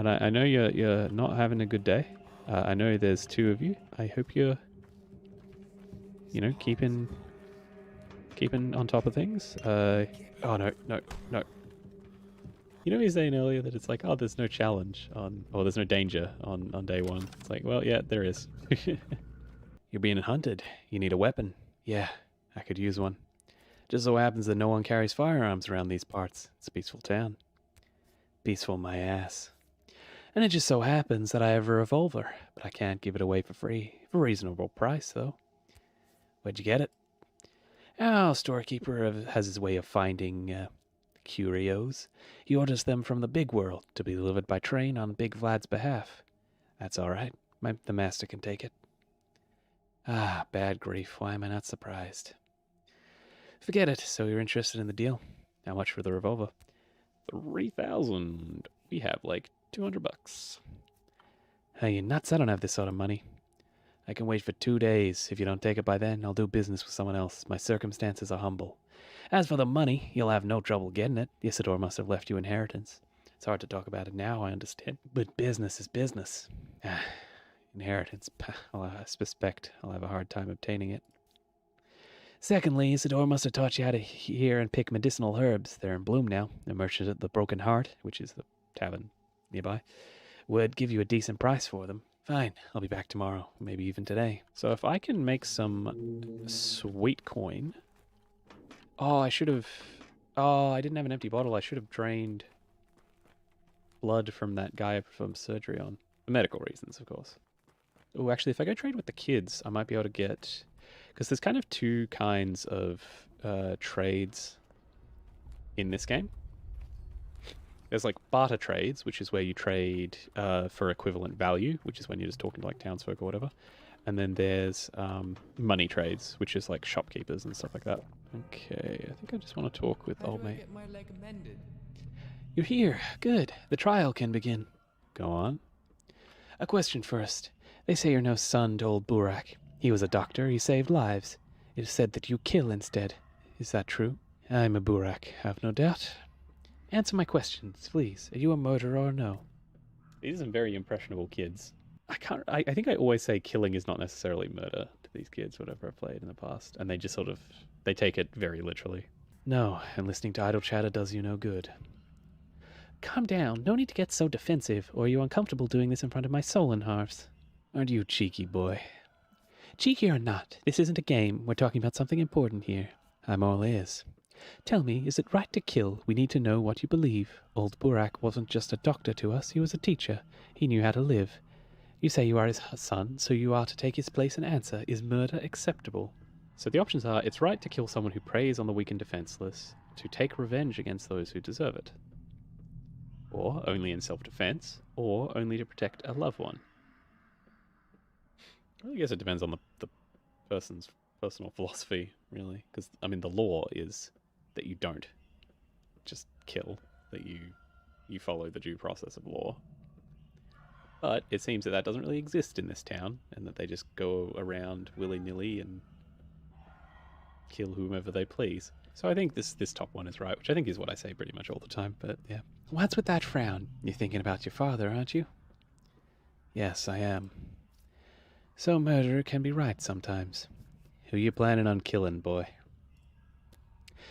And I know you're not having a good day. I know there's two of you. I hope you're, keeping on top of things. Oh no, no, no. You know, he was saying earlier that it's like, oh, there's no challenge or there's no danger on day one. It's like, well, yeah, there is. You're being hunted. You need a weapon. Yeah, I could use one. Just so happens that no one carries firearms around these parts. It's a peaceful town. Peaceful my ass. And it just so happens that I have a revolver, but I can't give it away for free. For a reasonable price, though. Where'd you get it? Oh, storekeeper has his way of finding curios. He orders them from the big world to be delivered by train on Big Vlad's behalf. That's all right. The master can take it. Ah, bad grief. Why am I not surprised? Forget it. So you're interested in the deal? How much for the revolver? 3,000. We have like 200 bucks. Hey, you nuts? I don't have this sort of money. I can wait for 2 days. If you don't take it by then, I'll do business with someone else. My circumstances are humble. As for the money, you'll have no trouble getting it. Isidore must have left you inheritance. It's hard to talk about it now, I understand. But business is business. Inheritance. I suspect I'll have a hard time obtaining it. Secondly, Isidore must have taught you how to hear and pick medicinal herbs. They're in bloom now. A merchant at the Broken Heart, which is the tavern nearby, would give you a decent price for them. Fine, I'll be back tomorrow, maybe even today. So if I can make some sweet coin... Oh, I should have... Oh, I didn't have an empty bottle. I should have drained blood from that guy I performed surgery on. For medical reasons, of course. Oh, actually, if I go trade with the kids, I might be able to get... Because there's kind of two kinds of trades in this game. There's like barter trades, which is where you trade for equivalent value, which is when you're just talking to like townsfolk or whatever. And then there's money trades, which is like shopkeepers and stuff like that. Okay, I think I just want to talk with old mate. Get my leg mended? You're here. Good. The trial can begin. Go on. A question first. They say you're no son to old Burak. He was a doctor. He saved lives. It is said that you kill instead. Is that true? I'm a Burak, have no doubt. Answer my questions, please. Are you a murderer or no? These are some very impressionable kids. I think I always say killing is not necessarily murder to these kids, whatever I've played in the past. And they just sort of, they take it very literally. No, and listening to idle chatter does you no good. Calm down. No need to get so defensive, or are you uncomfortable doing this in front of my Solon halves? Aren't you cheeky boy? Cheeky or not, this isn't a game. We're talking about something important here. I'm all ears. Tell me, is it right to kill? We need to know what you believe. Old Burak wasn't just a doctor to us, he was a teacher. He knew how to live. You say you are his son, so you are to take his place and answer. Is murder acceptable? So the options are, it's right to kill someone who preys on the weak and defenseless, to take revenge against those who deserve it, or only in self-defense, or only to protect a loved one. I guess it depends on the person's personal philosophy, really. Because, I mean, the law is that you don't just kill, that you follow the due process of law. But it seems that doesn't really exist in this town, and that they just go around willy-nilly and kill whomever they please. So I think this top one is right, which I think is what I say pretty much all the time, but yeah. What's with that frown? You're thinking about your father, aren't you? Yes, I am. So murder can be right sometimes. Who you planning on killing, boy?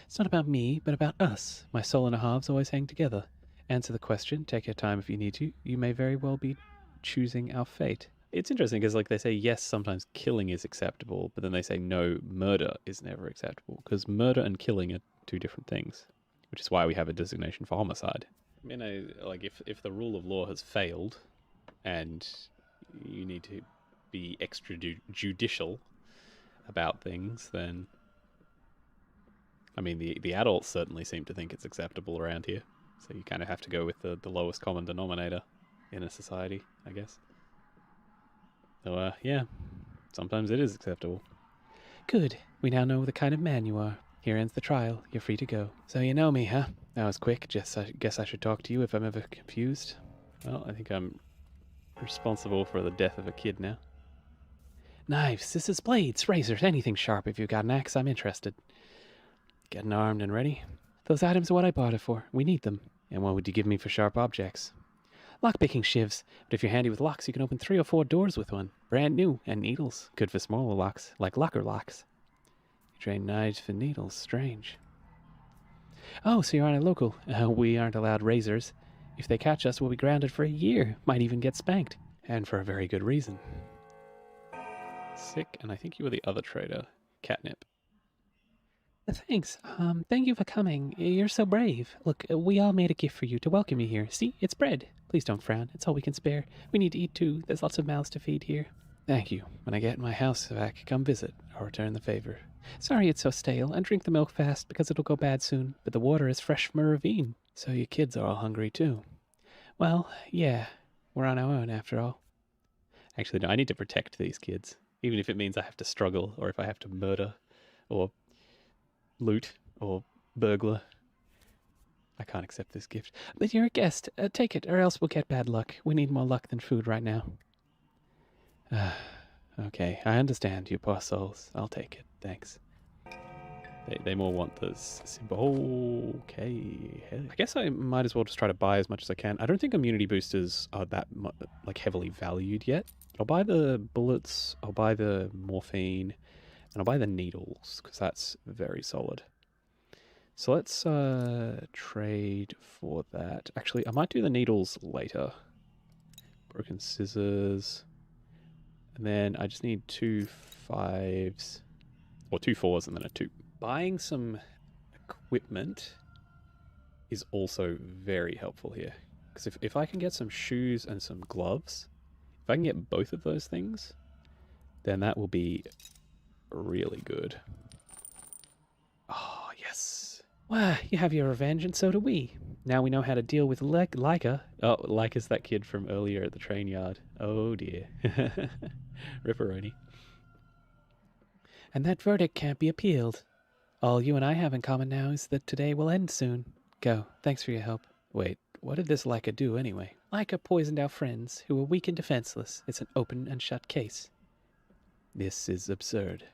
It's not about me, but about us. My soul and a halves always hang together. Answer the question, take your time if you need to. You may very well be choosing our fate. It's interesting because like they say yes, sometimes killing is acceptable, but then they say no, murder is never acceptable. Because murder and killing are two different things. Which is why we have a designation for homicide. I mean, like if the rule of law has failed and you need to be extrajudicial about things, then I mean the adults certainly seem to think it's acceptable around here, so you kind of have to go with the lowest common denominator in a society, I guess. So yeah, sometimes it is acceptable. Good, we now know the kind of man you are. Here ends the trial. You're free to go. So you know me, huh? That was quick. I guess I should talk to you if I'm ever confused. Well, I think I'm responsible for the death of a kid now. Knives, scissors, blades, razors, anything sharp. If you've got an axe, I'm interested. Getting armed and ready. Those items are what I bought it for. We need them. And what would you give me for sharp objects? Lock-picking shivs, but if you're handy with locks, you can open 3 or 4 doors with one. Brand new, and needles. Good for smaller locks, like locker locks. You trade knives for needles, strange. Oh, so you're on a local. We aren't allowed razors. If they catch us, we'll be grounded for a year. Might even get spanked. And for a very good reason. Sick, and I think you were the other trader, Catnip. Thanks. Thank you for coming. You're so brave. Look, we all made a gift for you to welcome you here. See, it's bread. Please don't frown. It's all we can spare. We need to eat too. There's lots of mouths to feed here. Thank you. When I get my house back, come visit. I'll return the favor. Sorry it's so stale, and drink the milk fast because it'll go bad soon. But the water is fresh from a ravine. So your kids are all hungry too? Well, yeah. We're on our own after all. Actually, no, I need to protect these kids. Even if it means I have to struggle, or if I have to murder, or loot, or burglar. I can't accept this gift. But you're a guest. Take it, or else we'll get bad luck. We need more luck than food right now. Okay, I understand, you poor souls. I'll take it, thanks. They more want this symbol. Okay, I guess I might as well just try to buy as much as I can. I don't think immunity boosters are that like heavily valued yet. I'll buy the bullets, I'll buy the morphine, and I'll buy the needles, because that's very solid. So let's trade for that. Actually, I might do the needles later. Broken scissors. And then I just need 2 5s, or 2 4s and then a 2. Buying some equipment is also very helpful here. Because if I can get some shoes and some gloves, if I can get both of those things, then that will be really good. Oh, yes. Why, you have your revenge, and so do we. Now we know how to deal with Leica. Oh, Leica's that kid from earlier at the train yard. Oh, dear. Ripperoni. And that verdict can't be appealed. All you and I have in common now is that today will end soon. Go. Thanks for your help. Wait, what did this Leica do anyway? Leica poisoned our friends, who were weak and defenseless. It's an open and shut case. This is absurd.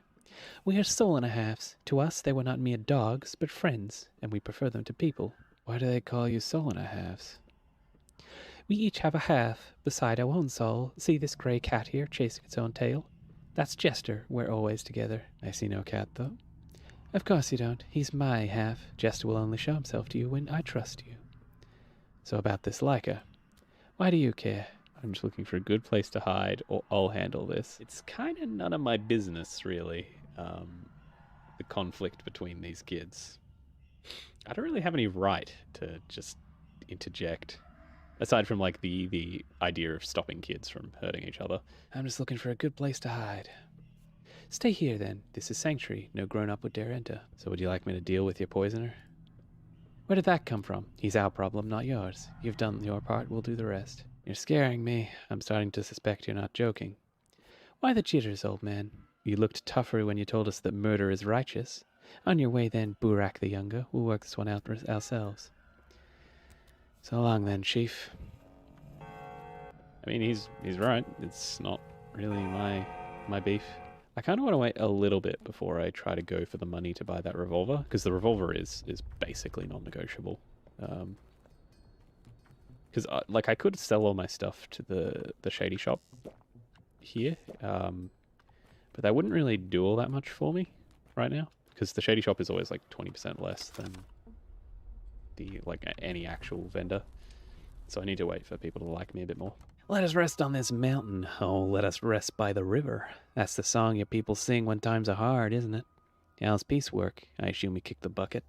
We are soul and a halves. To us, they were not mere dogs, but friends, and we prefer them to people. Why do they call you soul and a halves? We each have a half, beside our own soul. See this grey cat here, chasing its own tail? That's Jester. We're always together. I see no cat, though. Of course you don't. He's my half. Jester will only show himself to you when I trust you. So about this Leica. Why do you care? I'm just looking for a good place to hide, or I'll handle this. It's kind of none of my business, really, the conflict between these kids. I don't really have any right to just interject, aside from like the idea of stopping kids from hurting each other. I'm just looking for a good place to hide. Stay here, then. This is sanctuary. No grown-up would dare enter. So would you like me to deal with your poisoner? Where did that come from? He's our problem, not yours. You've done your part, we'll do the rest. You're scaring me. I'm starting to suspect you're not joking. Why the jitters, old man? You looked tougher when you told us that murder is righteous. On your way, then, Burak the Younger. We'll work this one out ourselves. So long, then, Chief. I mean, he's right. It's not really my beef. I kind of want to wait a little bit before I try to go for the money to buy that revolver, because the revolver is basically non-negotiable. Because like I could sell all my stuff to the shady shop here, but that wouldn't really do all that much for me right now, because the shady shop is always like 20% less than the any actual vendor. So I need to wait for people to like me a bit more. Let us rest on this mountain. Oh, let us rest by the river. That's the song your people sing when times are hard, isn't it? How's piecework? I assume you kicked the bucket.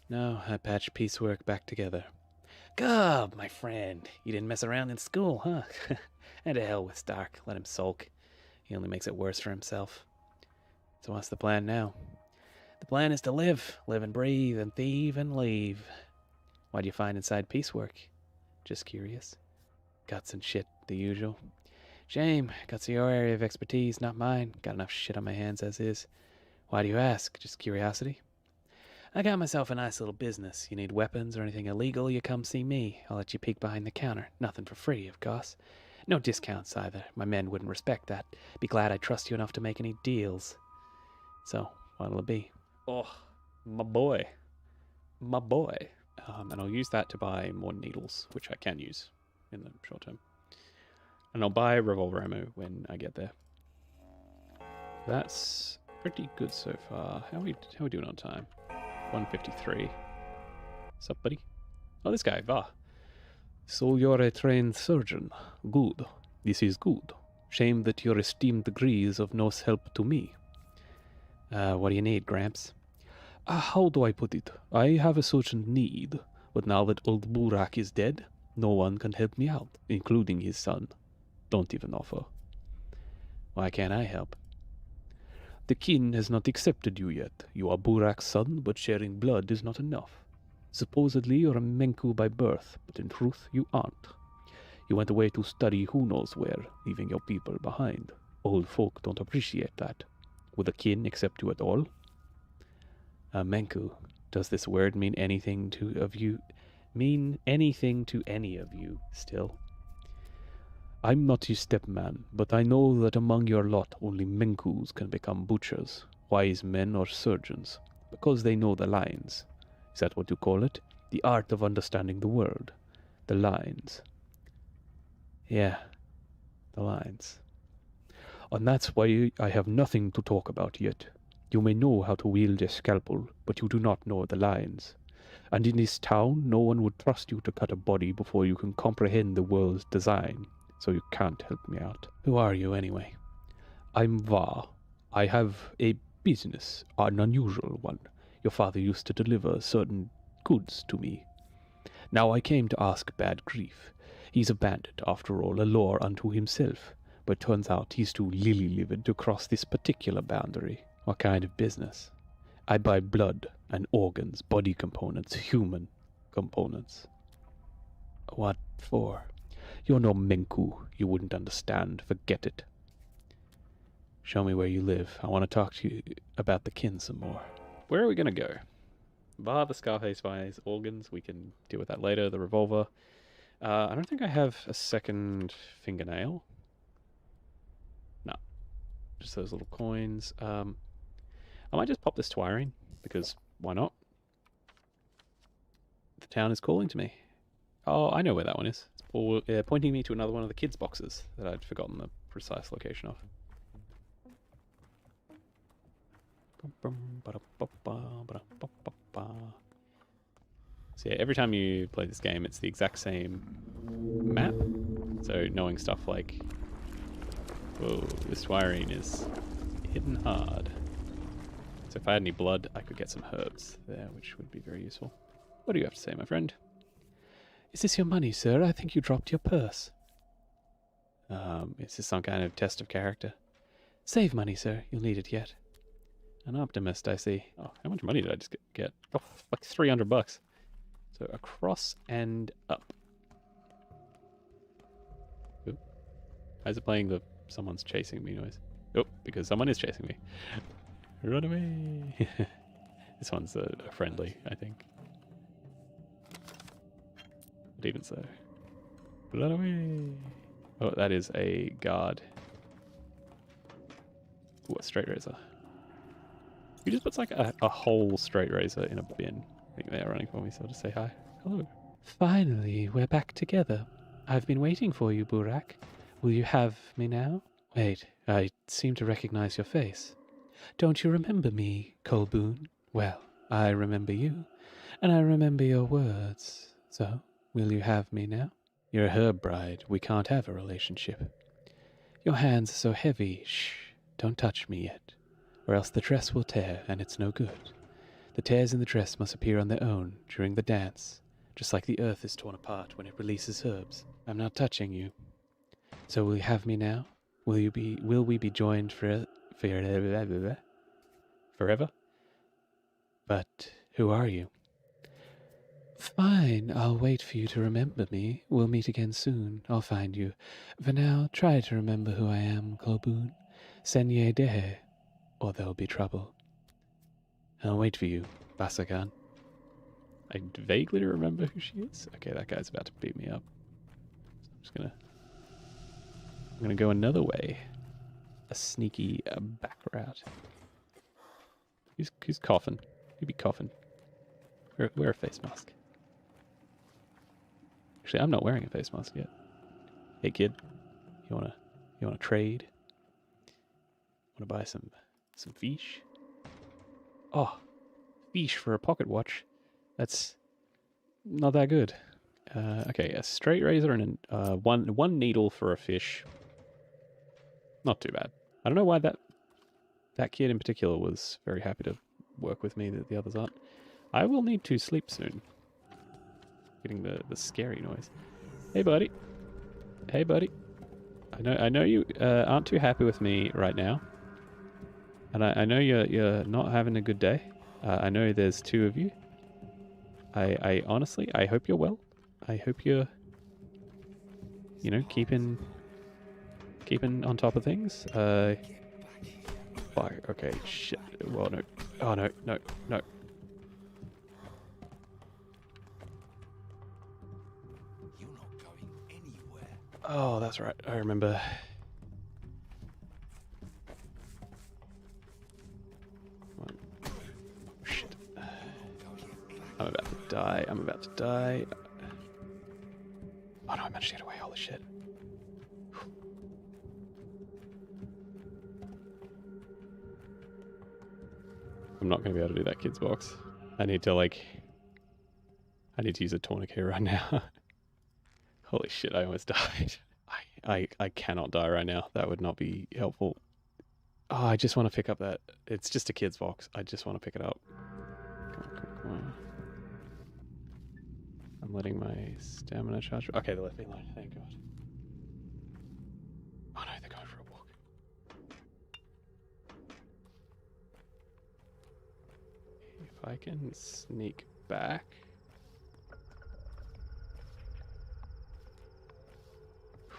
No, I patched piecework back together. Gob, my friend. You didn't mess around in school, huh? And to hell with Stark. Let him sulk. He only makes it worse for himself. So what's the plan now? The plan is to live. Live and breathe and thieve and leave. What'd you find inside piecework? Just curious. Guts and shit, the usual. Shame. Guts are your area of expertise, not mine. Got enough shit on my hands as is. Why do you ask? Just curiosity? I got myself a nice little business. You need weapons or anything illegal, you come see me. I'll let you peek behind the counter. Nothing for free, of course. No discounts either. My men wouldn't respect that. Be glad I trust you enough to make any deals. So, what'll it be? Oh, my boy. My boy. And I'll use that to buy more needles, which I can use. in the short term. And I'll buy revolver ammo when I get there. That's pretty good so far. How we doing on time? 1:53. What's up, buddy? Oh, this guy, Va. So you're a trained surgeon. Good. This is good. Shame that your esteemed degree is of no help to me. What do you need, Gramps? How do I put it? I have a certain need, but now that old Burak is dead, no one can help me out, including his son. Don't even offer. Why can't I help? The kin has not accepted you yet. You are Burak's son, but sharing blood is not enough. Supposedly you're a Menku by birth, but in truth you aren't. You went away to study who knows where, leaving your people behind. Old folk don't appreciate that. Would the kin accept you at all? Menku, does this word mean anything to any of you still? I'm not your stepman, but I know that among your lot only Menkus can become butchers, wise men or surgeons, because they know the lines. Is that what you call it? The art of understanding the world. The lines. Yeah, the lines. And that's why I have nothing to talk about yet. You may know how to wield a scalpel, but you do not know the lines. And in this town, no one would trust you to cut a body before you can comprehend the world's design, so you can't help me out. Who are you, anyway? I'm Va. I have a business, an unusual one. Your father used to deliver certain goods to me. Now I came to ask bad grief. He's a bandit, after all, a law unto himself, but turns out he's too lily-livered to cross this particular boundary. What kind of business? I buy blood and organs, body components, human components. What for? You're no Menku. You wouldn't understand. Forget it. Show me where you live. I want to talk to you about the kin some more. Where are we going to go? Va, the Scarface buys organs. We can deal with that later. The revolver. I don't think I have a second fingernail. No. Just those little coins. I might just pop this to Irene, because why not? The town is calling to me. Oh, I know where that one is. It's pointing me to another one of the kids' boxes that I'd forgotten the precise location of. So yeah, every time you play this game, it's the exact same map. So knowing stuff like, whoa, this wiring is hitting hard. So if I had any blood, I could get some herbs there, which would be very useful. What do you have to say, my friend? Is this your money, sir? I think you dropped your purse. Is this some kind of test of character? Save money, sir. You'll need it yet. An optimist, I see. Oh, how much money did I just get? Oh, like $300. So across and up. Oop. Why is it playing the someone's chasing me noise? Oh, because someone is chasing me. Run away. This one's a friendly, I think. But even so. Run away. Oh, that is a guard. Ooh, a straight razor. Who just puts like a whole straight razor in a bin? I think they're running for me, so I'll just say hi. Hello. Finally, we're back together. I've been waiting for you, Burak. Will you have me now? Wait, I seem to recognize your face. Don't you remember me, Colboon? Well, I remember you, and I remember your words. So, will you have me now? You're her bride. We can't have a relationship. Your hands are so heavy. Shh, don't touch me yet, or else the dress will tear, and it's no good. The tears in the dress must appear on their own during the dance, just like the earth is torn apart when it releases herbs. I'm not touching you. So will you have me now? Will we be joined forever? But who are you? Fine, I'll wait for you to remember me. We'll meet again soon. I'll find you. For now, try to remember who I am, Colboon. Senye Dehe, or there'll be trouble. I'll wait for you, Basagan. I vaguely remember who she is. Okay, that guy's about to beat me up. So I'm gonna go another way. A sneaky back route. Who's coughing? Who'd be coughing? Wear a face mask. Actually, I'm not wearing a face mask yet. Hey kid, you wanna trade? Wanna buy some fish? Oh, fish for a pocket watch. That's not that good. Okay, a straight razor and one needle for a fish. Not too bad. I don't know why that kid in particular was very happy to work with me that the others aren't. I will need to sleep soon. Getting the scary noise. Hey buddy. Hey buddy. I know you aren't too happy with me right now. And I know you're not having a good day. I know there's two of you. I honestly, I hope you're well. I hope you're, you know, keeping on top of things. Fuck, okay, shit. Well, no. Oh, no, no, no. You're not going anywhere. Oh, that's right. I remember. Oh, shit. I'm about to die. I'm about to die. Oh no, I managed to get away. Holy shit. I'm not going to be able to do that kid's box. I need to use a tourniquet right now. Holy shit, I almost died. I cannot die right now. That would not be helpful. Oh, I just want to pick up that. It's just a kid's box. I just want to pick it up. Come on, come on, come on. I'm letting my stamina charge. Okay, they left me alone. Thank God. Oh no, they're going for a walk. If I can sneak back.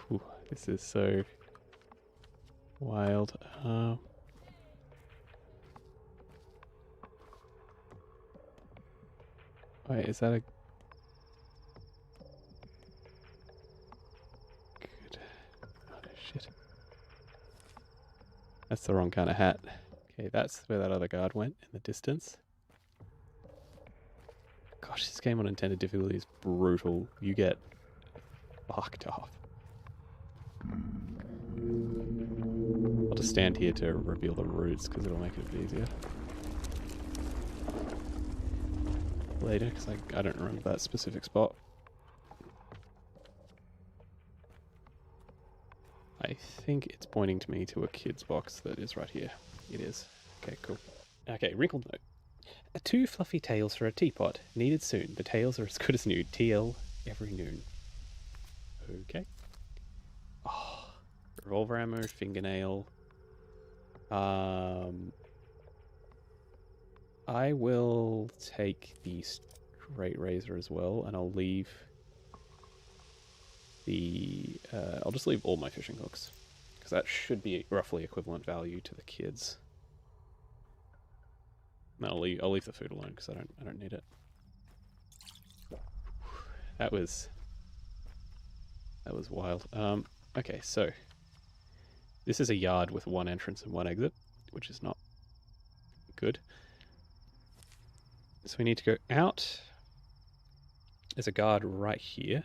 Whew, this is so wild. Wait, is that a good? Oh no, shit. That's the wrong kind of hat. Okay, that's where that other guard went in the distance. Gosh, this game on intended difficulty is brutal. You get fucked off. I'll just stand here to reveal the routes because it'll make it a bit easier later, because I don't remember that specific spot. I think it's pointing to me to a kid's box that is right here. It is. Okay, cool. Okay, wrinkled note. 2 fluffy tails for a teapot. Needed soon. The tails are as good as new. TL every noon. Okay. Oh, revolver ammo, fingernail. I will take the straight razor as well, and I'll leave the... I'll just leave all my fishing hooks, because that should be roughly equivalent value to the kids. No, I'll leave the food alone because I don't need it. That was wild. Okay, so this is a yard with 1 entrance and 1 exit, which is not good. So we need to go out. There's a guard right here.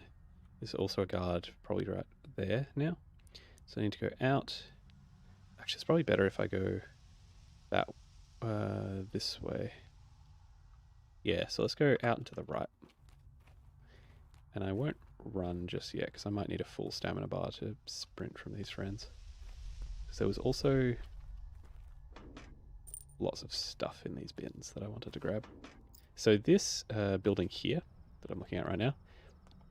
There's also a guard probably right there now. So I need to go out. Actually, it's probably better if I go that this way. Yeah, so let's go out and to the right. And I won't run just yet because I might need a full stamina bar to sprint from these friends. Because there was also lots of stuff in these bins that I wanted to grab. So this building here that I'm looking at right now,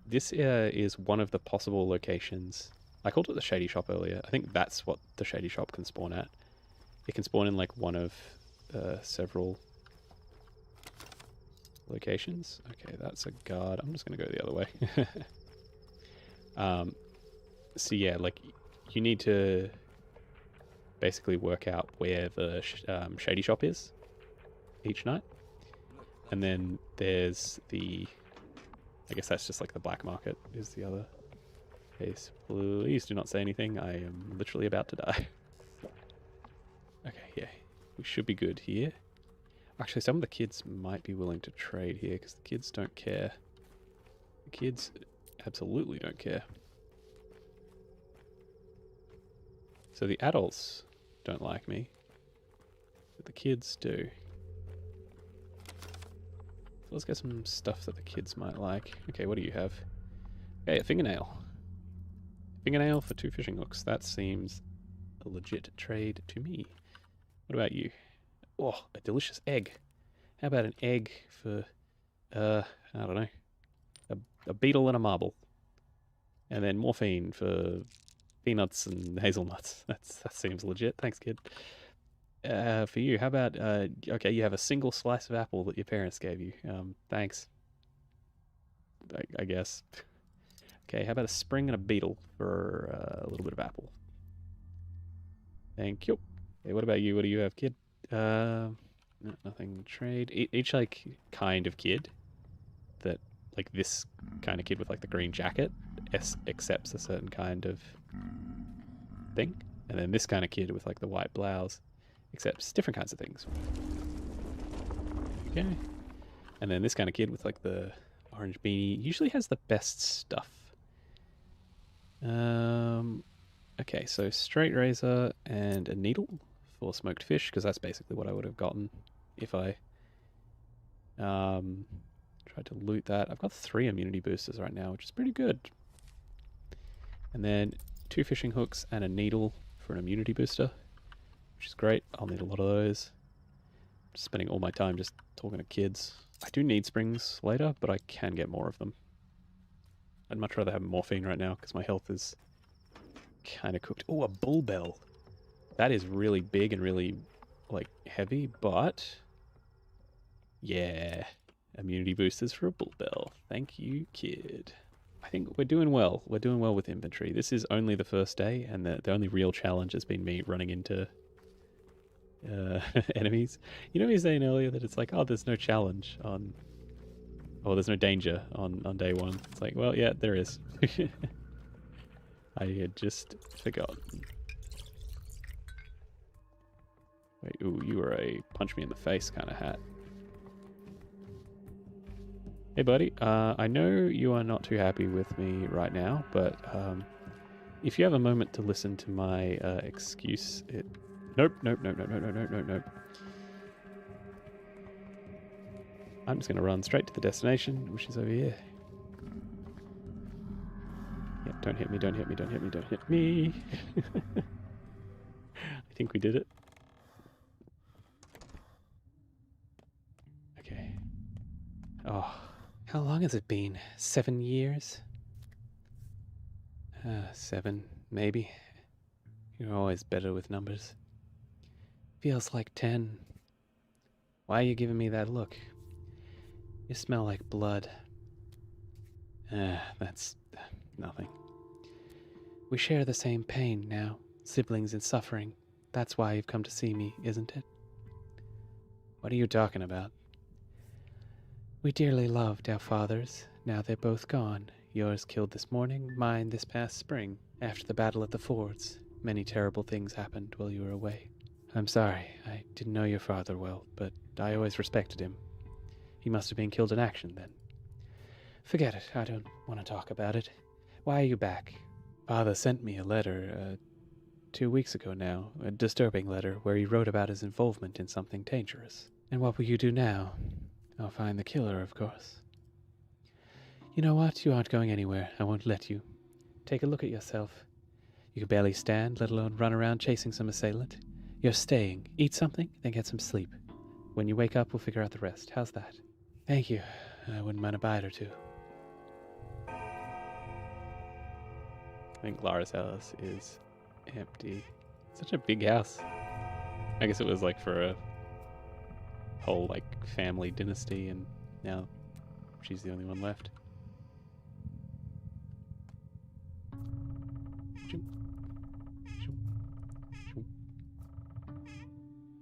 this is one of the possible locations. I called it the Shady Shop earlier. I think that's what the Shady Shop can spawn at. It can spawn in like one of several locations. Okay, that's a guard. I'm just going to go the other way. So yeah, like you need to basically work out where the Shady Shop is each night. And then there's the... I guess that's just like the black market is the other case. Please do not say anything. I am literally about to die. Okay, yeah. We should be good here. Actually, some of the kids might be willing to trade here because the kids don't care. The kids absolutely don't care. So the adults don't like me, but the kids do. So let's get some stuff that the kids might like. Okay, what do you have? Okay, a fingernail. Fingernail for 2 fishing hooks. That seems a legit trade to me. What about you? Oh, a delicious egg. How about an egg for, I don't know, a beetle and a marble. And then morphine for peanuts and hazelnuts. That seems legit. Thanks, kid. For you, how about, okay, you have a single slice of apple that your parents gave you. Thanks. I guess. Okay, how about a spring and a beetle for a little bit of apple? Thank you. Okay, what about you? What do you have, kid? No, nothing trade. Each, like, kind of kid that, like, this kind of kid with, like, the green jacket accepts a certain kind of thing. And then this kind of kid with, like, the white blouse accepts different kinds of things. Okay. And then this kind of kid with, like, the orange beanie usually has the best stuff. Okay, so straight razor and a needle for smoked fish, because that's basically what I would have gotten if I tried to loot that. I've got 3 immunity boosters right now, which is pretty good. And then 2 fishing hooks and a needle for an immunity booster, which is great. I'll need a lot of those. I'm just spending all my time just talking to kids. I do need springs later, but I can get more of them. I'd much rather have morphine right now because my health is kind of cooked. Oh, a bull bell. That is really big and really, like, heavy, but yeah, immunity boosters for a bull bell. Thank you, kid. I think we're doing well. We're doing well with inventory. This is only the first day, and the only real challenge has been me running into enemies. You know, he was saying earlier that it's like, oh, there's no challenge on, or there's no danger on day 1. It's like, well, yeah, there is. I had just forgotten. Wait, ooh, you were a punch me in the face kind of hat. Hey, buddy. I know you are not too happy with me right now, but if you have a moment to listen to my excuse, it... Nope. I'm just going to run straight to the destination, which is over here. Yeah, don't hit me, don't hit me, don't hit me, don't hit me. I think we did it. Okay. Oh, How long has it been? 7 years? 7, maybe. You're always better with numbers. Feels like 10. Why are you giving me that look? You smell like blood. That's nothing. We share the same pain now, siblings in suffering. That's why you've come to see me, isn't it? What are you talking about? We dearly loved our fathers. Now they're both gone. Yours killed this morning, mine this past spring. After the battle at the fords, many terrible things happened while you were away. I'm sorry, I didn't know your father well, but I always respected him. He must have been killed in action then. Forget it, I don't want to talk about it. Why are you back? Father sent me a letter 2 weeks ago now, a disturbing letter where he wrote about his involvement in something dangerous. And what will you do now? I'll find the killer, of course. You know what? You aren't going anywhere. I won't let you. Take a look at yourself. You can barely stand, let alone run around chasing some assailant. You're staying. Eat something, then get some sleep. When you wake up, we'll figure out the rest. How's that? Thank you. I wouldn't mind a bite or two. I think Lara's house is empty. Such a big house. I guess it was like for a whole like family dynasty, and now she's the only one left.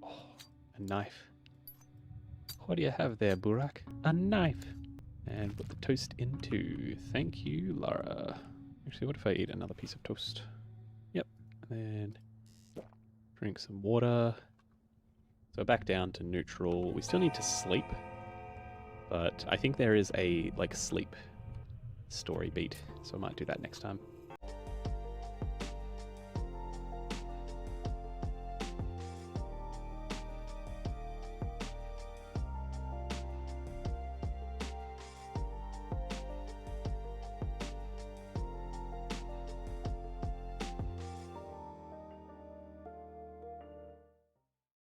Oh, a knife. What do you have there, Burak? A knife. And put the toast into. Thank you, Lara. Actually, what if I eat another piece of toast? Yep. And then drink some water. So back down to neutral. We still need to sleep. But I think there is a, like, sleep story beat, so I might do that next time.